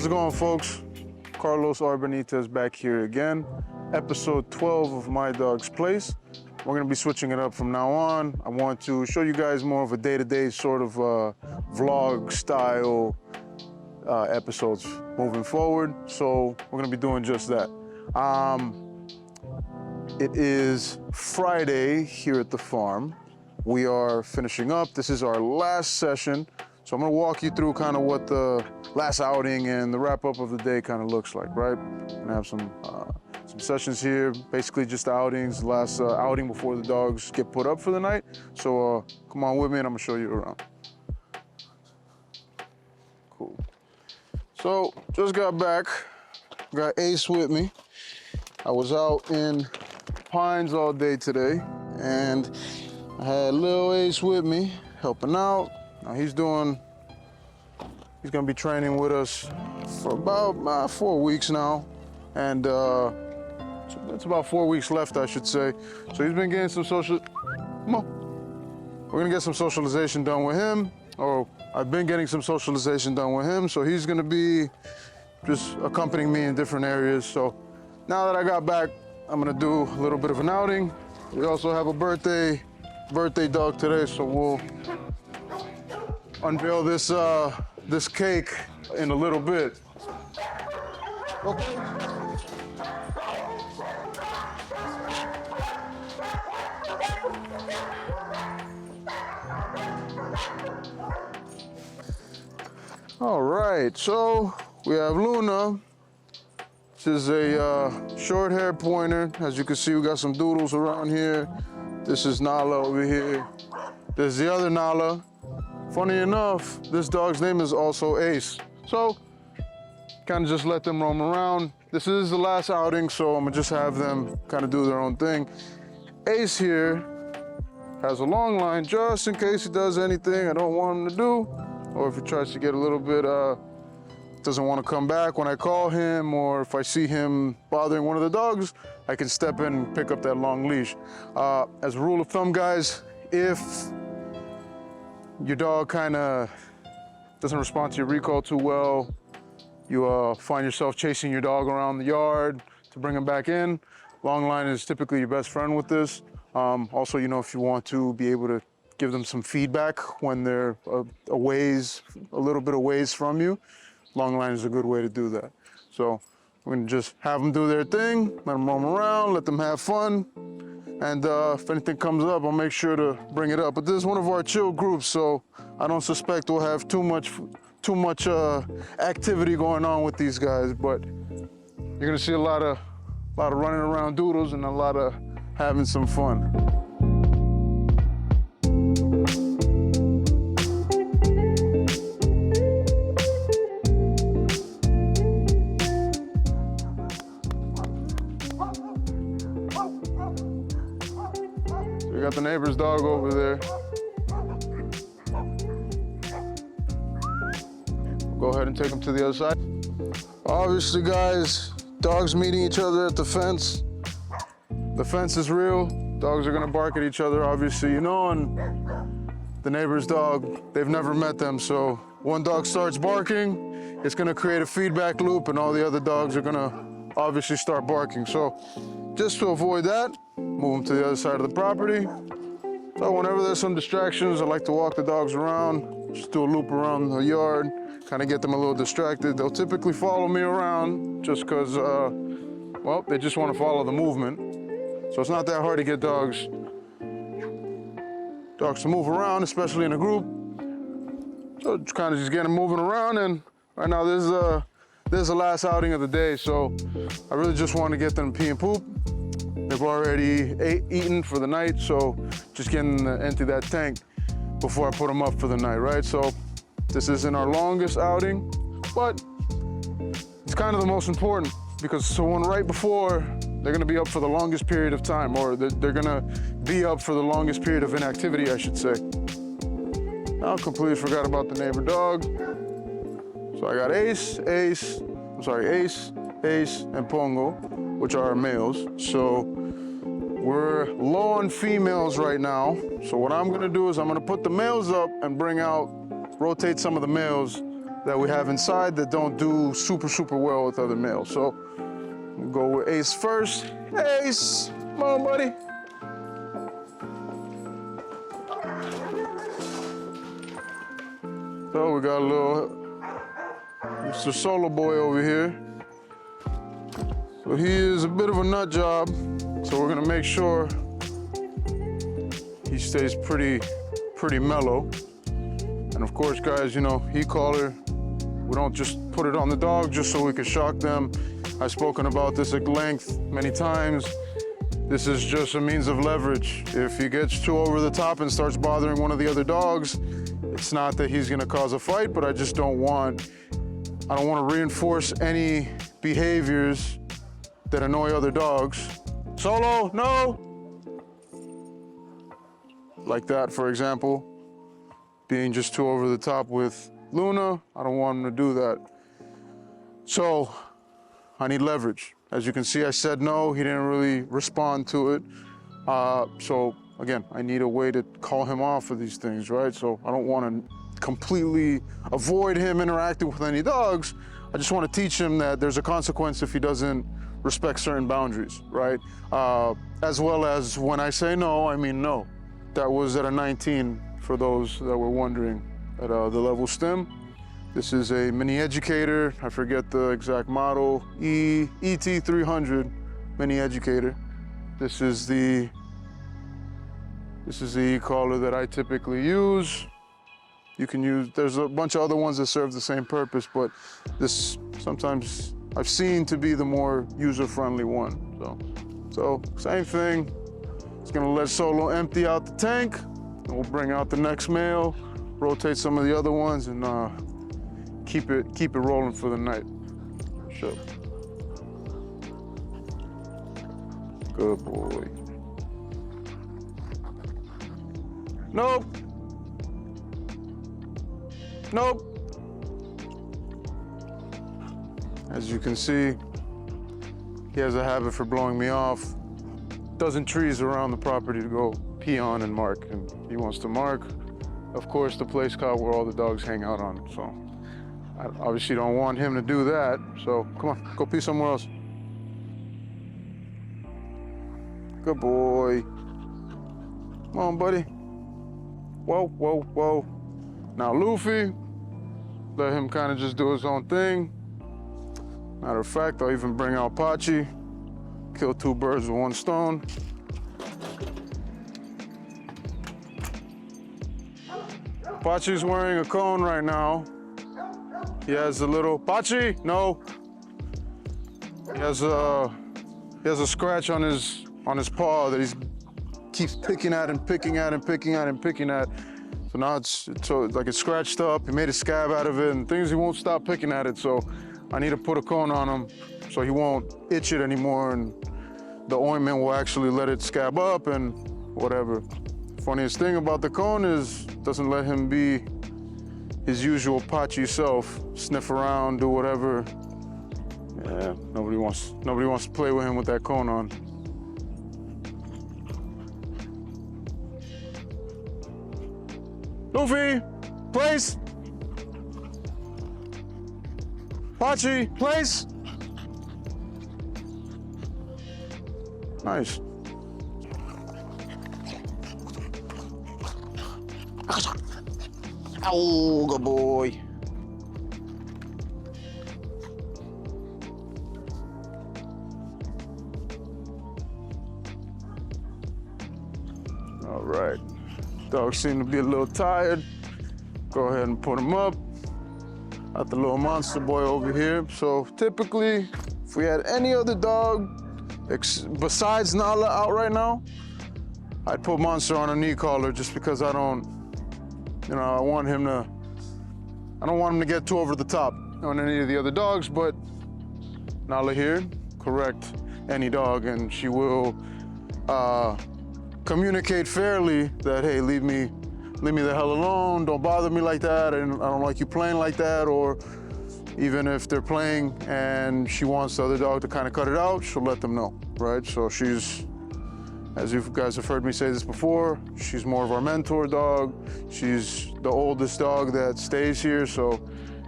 it going, folks? Carlos Arbenites back here again. Episode 12 of My Dog's Place. We're gonna be switching it up from now on. I want to show you guys more of a day-to-day sort of vlog style episodes moving forward. So we're gonna be doing just that. It is Friday here at the farm. We are finishing up. This is our last session. So I'm gonna walk you through kind of what the last outing and the wrap up of the day kind of looks like, right? I'm gonna have some sessions here, basically just outings, last outing before the dogs get put up for the night. So come on with me and I'm gonna show you around. Cool. So just got back, got Ace with me. I was out in Pines all day today and I had little Ace with me helping out. Now he's gonna be training with us for about 4 weeks now. And it's about 4 weeks left, I should say. So he's been getting some come on. We're gonna get some socialization done with him, or I've been getting some socialization done with him. So he's gonna be just accompanying me in different areas. So now that I got back, I'm gonna do a little bit of an outing. We also have a birthday dog today, so we'll unveil this cake in a little bit. Okay. All right, so we have Luna. This is a short-haired pointer. As you can see, we got some doodles around here. This is Nala over here. There's the other Nala. Funny enough, this dog's name is also Ace. So, kind of just let them roam around. This is the last outing, so I'm gonna just have them kind of do their own thing. Ace here has a long line just in case he does anything I don't want him to do, or if he tries to get a little bit, doesn't want to come back when I call him, or if I see him bothering one of the dogs, I can step in and pick up that long leash. As a rule of thumb, guys, if your dog kind of doesn't respond to your recall too well, you find yourself chasing your dog around the yard to bring him back in, long line is typically your best friend with this. Also, you know, if you want to be able to give them some feedback when they're a little bit of ways from you, long line is a good way to do that. So we're gonna just have them do their thing, let them roam around, let them have fun. And if anything comes up, I'll make sure to bring it up. But this is one of our chill groups, so I don't suspect we'll have too much activity going on with these guys. But you're gonna see a lot of running around doodles and a lot of having some fun. We got the neighbor's dog over there. Go ahead and take him to the other side. Obviously, guys, dogs meeting each other at the fence. The fence is real. Dogs are gonna bark at each other, obviously, you know, and the neighbor's dog, they've never met them, so one dog starts barking, it's gonna create a feedback loop, and all the other dogs are gonna obviously start barking. So just to avoid that, move them to the other side of the property. So whenever there's some distractions, I like to walk the dogs around, just do a loop around the yard, kind of get them a little distracted. They'll typically follow me around just because, well, they just want to follow the movement. So it's not that hard to get dogs to move around, especially in a group. So kind of just get them moving around, and right now this is the last outing of the day, so I really just want to get them to pee and poop. They've already eaten for the night, so just getting to empty that tank before I put them up for the night, right? So this isn't our longest outing, but it's kind of the most important, because so when right before, they're gonna be up for the longest period of time, or they're gonna be up for the longest period of inactivity, I should say. Now I completely forgot about the neighbor dog. So I got Ace, and Pongo, which are our males. So we're low on females right now. So what I'm gonna do is I'm gonna put the males up and rotate some of the males that we have inside that don't do super well with other males. So we'll go with Ace first. Ace, come on, buddy. So we got a little Mr. Solo Boy over here. So he is a bit of a nut job. So we're gonna make sure he stays pretty mellow. And of course, guys, you know, heat collar, we don't just put it on the dog just so we can shock them. I've spoken about this at length many times. This is just a means of leverage. If he gets too over the top and starts bothering one of the other dogs, it's not that he's gonna cause a fight, but I don't want to reinforce any behaviors that annoy other dogs. Solo, no! Like that, for example. Being just too over the top with Luna, I don't want him to do that. So, I need leverage. As you can see, I said no, he didn't really respond to it. So, again, I need a way to call him off of these things, right? So I don't want to completely avoid him interacting with any dogs. I just want to teach him that there's a consequence if he doesn't respect certain boundaries, right? As well as when I say no, I mean no. That was at a 19 for those that were wondering at the level stem. This is a mini educator. I forget the exact model. ET300 mini educator. This is the e-collar that I typically use. You can use, there's a bunch of other ones that serve the same purpose, but this sometimes I've seen to be the more user-friendly one. So same thing. It's gonna let Solo empty out the tank, and we'll bring out the next male, rotate some of the other ones, and keep it rolling for the night. Sure. Good boy. Nope. Nope. As you can see, he has a habit for blowing me off. Dozen trees around the property to go pee on and mark, and he wants to mark, of course, the place called where all the dogs hang out on. So I obviously don't want him to do that. So come on, go pee somewhere else. Good boy. Come on, buddy. Whoa, whoa, whoa. Now Luffy, let him kind of just do his own thing. Matter of fact, I'll even bring out Pachi. Kill two birds with one stone. Pachi's wearing a cone right now. He has a little, Pachi, no. He has a scratch on his paw that he keeps picking at and picking at and picking at and picking at. So now it's like it's scratched up. He made a scab out of it, and things he won't stop picking at it. So I need to put a cone on him so he won't itch it anymore, and the ointment will actually let it scab up and whatever. Funniest thing about the cone is it doesn't let him be his usual Pachi self, sniff around, do whatever. Yeah, nobody wants to play with him with that cone on. Luffy, place. Pachi, place. Nice. Oh, good boy. All right. Dogs seem to be a little tired. Go ahead and put him up. Got the little monster boy over here. So typically, if we had any other dog besides Nala out right now, I'd put Monster on a knee collar just because I don't want him to get too over the top on any of the other dogs, but Nala here, correct any dog, and she will communicate fairly that, hey, leave me the hell alone, don't bother me like that, and I don't like you playing like that. Or even if they're playing and she wants the other dog to kind of cut it out, she'll let them know, right? So she's, as you guys have heard me say this before, she's more of our mentor dog. She's the oldest dog that stays here, so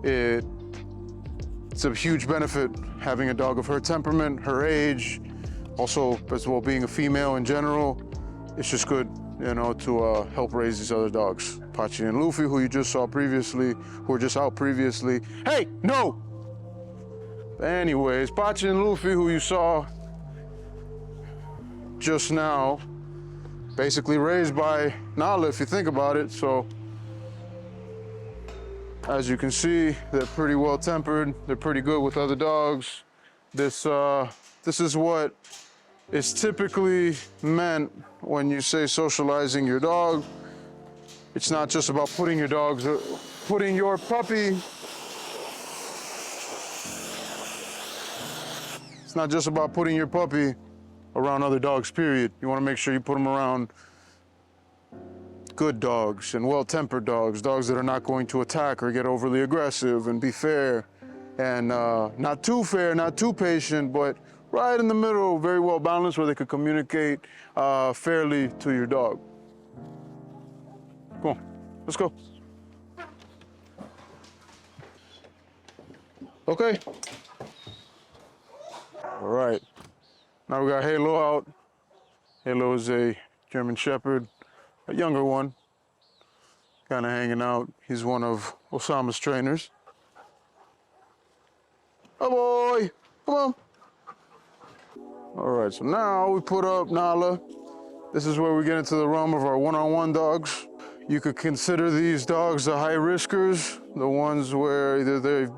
It's a huge benefit having a dog of her temperament, her age, also as well being a female in general. It's just good, you know, to help raise these other dogs. Pachi and Luffy, who you just saw previously, who were just out previously. Hey, no! Anyways, Pachi and Luffy, who you saw just now, basically raised by Nala, if you think about it. So, as you can see, they're pretty well tempered. They're pretty good with other dogs. This is what is typically meant when you say socializing your dog. It's not just about putting your puppy. It's not just about putting your puppy around other dogs, period. You want to make sure you put them around good dogs and well-tempered dogs, dogs that are not going to attack or get overly aggressive, and be fair and not too fair, not too patient, but right in the middle, very well balanced, where they could communicate fairly to your dog. Come on, let's go. Okay. All right. Now we got Halo out. Halo is a German Shepherd, a younger one, kind of hanging out. He's one of Osama's trainers. Oh boy, come on. All right, so now we put up Nala. This is where we get into the realm of our one-on-one dogs. You could consider these dogs the high riskers, the ones where either they're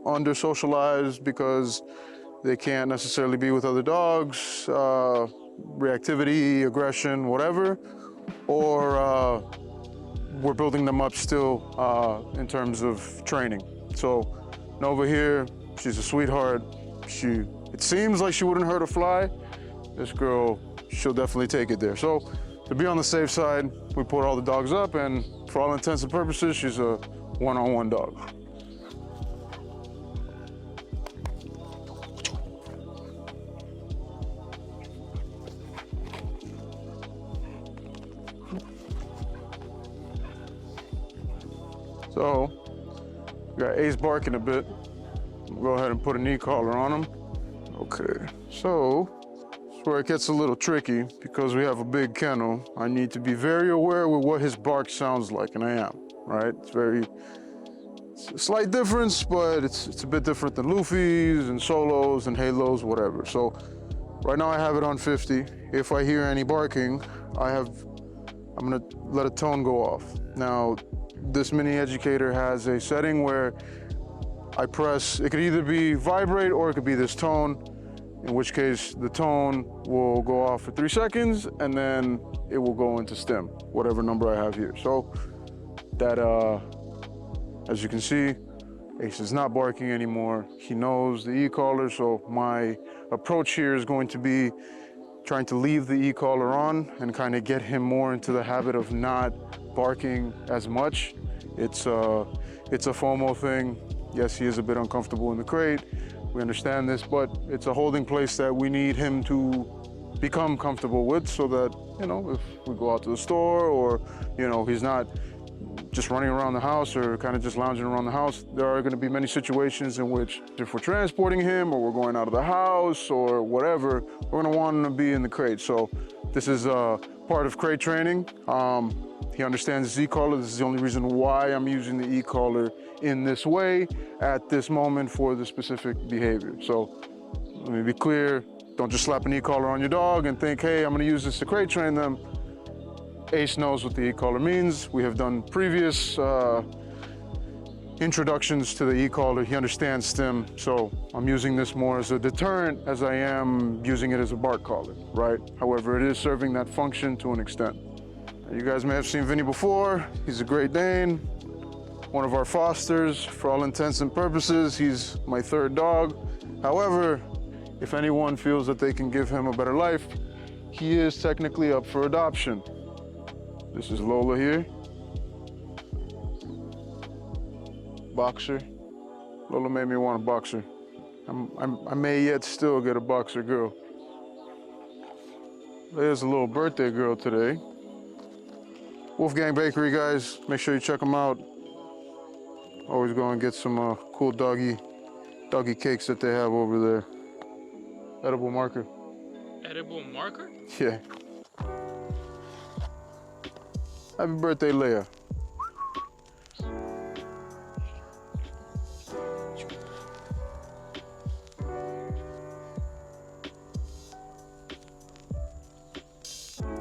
under-socialized because they can't necessarily be with other dogs, reactivity, aggression, whatever, or we're building them up still in terms of training. So Nova here, she's a sweetheart. It seems like she wouldn't hurt a fly. This girl, she'll definitely take it there. So to be on the safe side, we put all the dogs up, and for all intents and purposes, she's a one-on-one dog. So, we got Ace barking a bit. We'll go ahead and put a knee collar on him. Okay, so that's where it gets a little tricky because we have a big kennel. I need to be very aware with what his bark sounds like, and I am, right? It's a slight difference, but it's a bit different than Luffy's and Solos and Halos, whatever. So right now I have it on 50. If I hear any barking, I'm gonna let a tone go off. Now, this mini educator has a setting where I press, it could either be vibrate or it could be this tone, in which case the tone will go off for 3 seconds and then it will go into stim, whatever number I have here. So that, as you can see, Ace is not barking anymore. He knows the e-collar, so my approach here is going to be trying to leave the e-collar on and kind of get him more into the habit of not barking as much. It's a FOMO thing. Yes, he is a bit uncomfortable in the crate. We understand this, but it's a holding place that we need him to become comfortable with so that, you know, if we go out to the store or, you know, he's not just running around the house or kind of just lounging around the house, there are going to be many situations in which if we're transporting him or we're going out of the house or whatever, we're going to want him to be in the crate. So this is part of crate training. He understands his e-collar. This is the only reason why I'm using the e-collar in this way at this moment for the specific behavior. So let me be clear. Don't just slap an e-collar on your dog and think, hey, I'm going to use this to crate train them. Ace knows what the e-collar means. We have done previous introductions to the e-collar. He understands stim, so I'm using this more as a deterrent as I am using it as a bark collar, right? However, it is serving that function to an extent. You guys may have seen Vinny before. He's a Great Dane, one of our fosters. For all intents and purposes, he's my third dog. However, if anyone feels that they can give him a better life, he is technically up for adoption. This is Lola here. Boxer. Lola made me want a boxer. I may yet still get a boxer girl. There's a little birthday girl today. Wolfgang Bakery, guys. Make sure you check them out. Always go and get some cool doggy cakes that they have over there. Edible marker. Edible marker? Yeah. Happy birthday, Leia.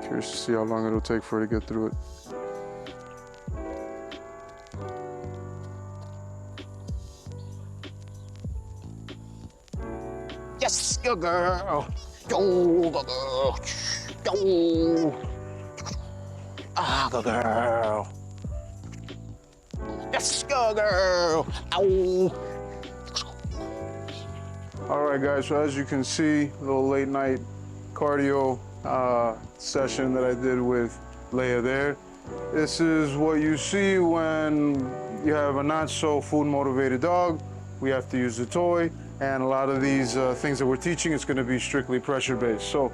Curious to see how long it'll take for her to get through it. Yes, good girl. Go, good girl. Go. Ah, good girl. Yes, good girl. Ow. All right, guys, so as you can see, a little late night cardio session that I did with Leia there. This is what you see when you have a not so food motivated dog. We have to use the toy, and a lot of these things that we're teaching, it's gonna be strictly pressure based. So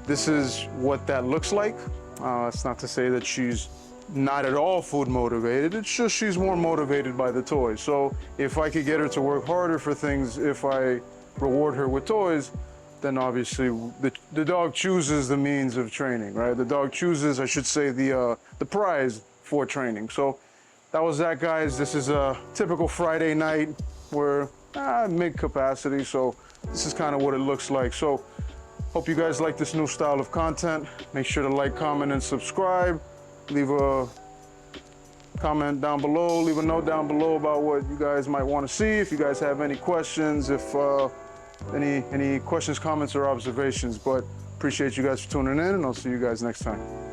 this is what that looks like. It's not to say that she's not at all food motivated, it's just she's more motivated by the toy. So if I could get her to work harder for things, if I reward her with toys, then obviously the dog chooses the means of training, right? The dog chooses, I should say, the prize for training. So that was that, guys. This is a typical Friday night. We're mid capacity, so this is kind of what it looks like. So hope you guys like this new style of content. Make sure to like, comment, and subscribe. Leave a comment down below, leave a note down below about what you guys might want to see. If you guys have any questions, if any questions, comments, or observations. But appreciate you guys for tuning in, and I'll see you guys next time.